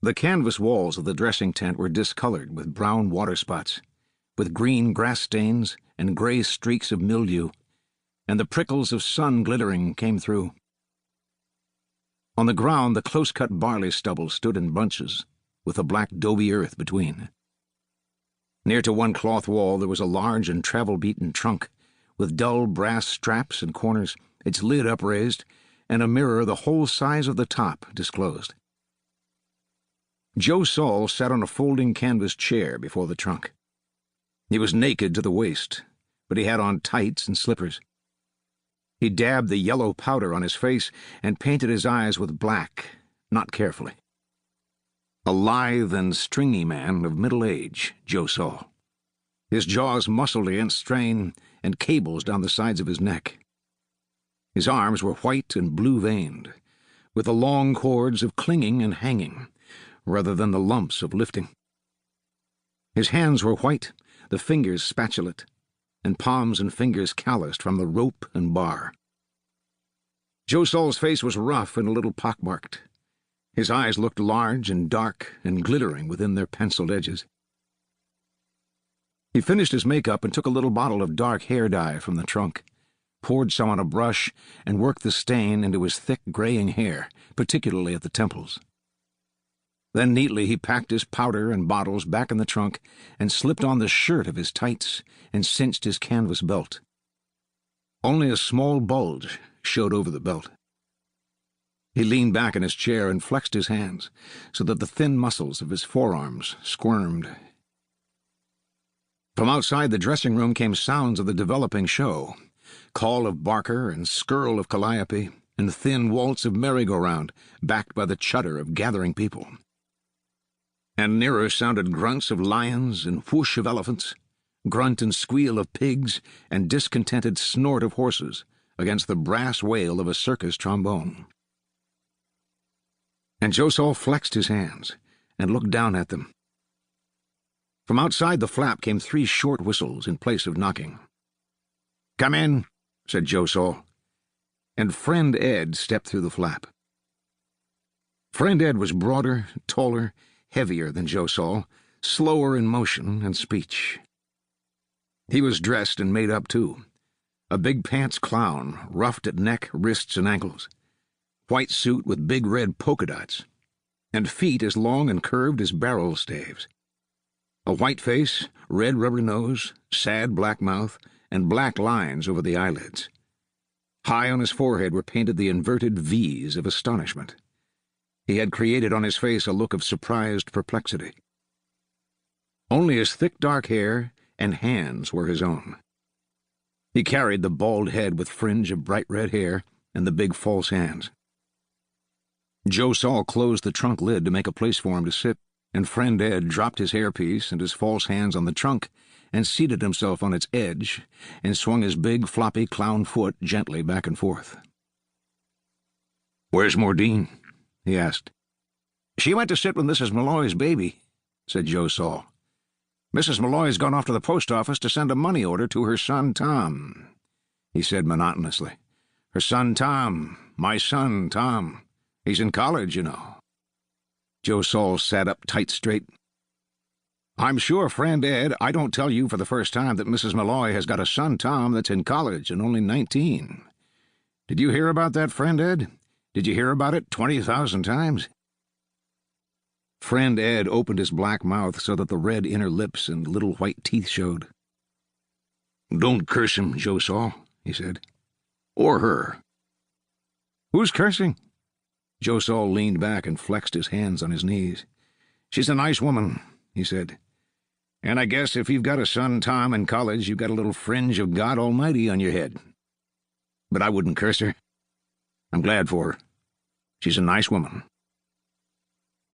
The canvas walls of the dressing tent were discolored with brown water spots, with green grass stains and gray streaks of mildew, and the prickles of sun glittering came through. On the ground, the close-cut barley stubble stood in bunches, with the black doby earth between. Near to one cloth wall there was a large and travel-beaten trunk, with dull brass straps and corners, its lid upraised, and a mirror the whole size of the top disclosed. Joe Saul sat on a folding canvas chair before the trunk. He was naked to the waist, but he had on tights and slippers. He dabbed the yellow powder on his face and painted his eyes with black, not carefully. A lithe and stringy man of middle age, Joe saw. His jaws muscled against strain and cables down the sides of his neck. His arms were white and blue-veined, with the long cords of clinging and hanging, rather than the lumps of lifting. His hands were white, the fingers spatulate, and palms and fingers calloused from the rope and bar. Joe Saul's face was rough and a little pockmarked. His eyes looked large and dark and glittering within their penciled edges. He finished his makeup and took a little bottle of dark hair dye from the trunk, poured some on a brush, and worked the stain into his thick graying hair, particularly at the temples. Then neatly he packed his powder and bottles back in the trunk and slipped on the shirt of his tights and cinched his canvas belt. Only a small bulge showed over the belt. He leaned back in his chair and flexed his hands so that the thin muscles of his forearms squirmed. From outside the dressing room came sounds of the developing show, call of Barker and skirl of calliope, and thin waltz of merry-go-round, backed by the chutter of gathering people. And nearer sounded grunts of lions and whoosh of elephants, grunt and squeal of pigs, and discontented snort of horses against the brass wail of a circus trombone. And Joe Saul flexed his hands and looked down at them. From outside the flap came 3 short whistles in place of knocking. "Come in," said Joe Saul, and Friend Ed stepped through the flap. Friend Ed was broader, taller, heavier than Joe Saul, slower in motion and speech. He was dressed and made up, too. A big pants clown, ruffed at neck, wrists, and ankles. White suit with big red polka dots, and feet as long and curved as barrel staves. A white face, red rubber nose, sad black mouth, and black lines over the eyelids. High on his forehead were painted the inverted V's of astonishment. He had created on his face a look of surprised perplexity. Only his thick dark hair and hands were his own. He carried the bald head with fringe of bright red hair and the big false hands. Joe Saul closed the trunk lid to make a place for him to sit, and Friend Ed dropped his hairpiece and his false hands on the trunk and seated himself on its edge and swung his big, floppy clown foot gently back and forth. "Where's Mordine?" he asked. "She went to sit with Mrs. Malloy's baby," said Joe Saul. "Mrs. Malloy's gone off to the post office to send a money order to her son Tom," he said monotonously. "Her son Tom, my son Tom. He's in college, you know." Joe Saul sat up tight straight. "I'm sure, Friend Ed, I don't tell you for the first time that Mrs. Malloy has got a son Tom that's in college and only 19. Did you hear about that, Friend Ed? Did you hear about it 20,000 times? Friend Ed opened his black mouth so that the red inner lips and little white teeth showed. "Don't curse him, Joe Saul," he said. "Or her." "Who's cursing?" Joe Saul leaned back and flexed his hands on his knees. "She's a nice woman," he said. "And I guess if you've got a son Tom in college, you've got a little fringe of God Almighty on your head. But I wouldn't curse her. I'm glad for her. She's a nice woman."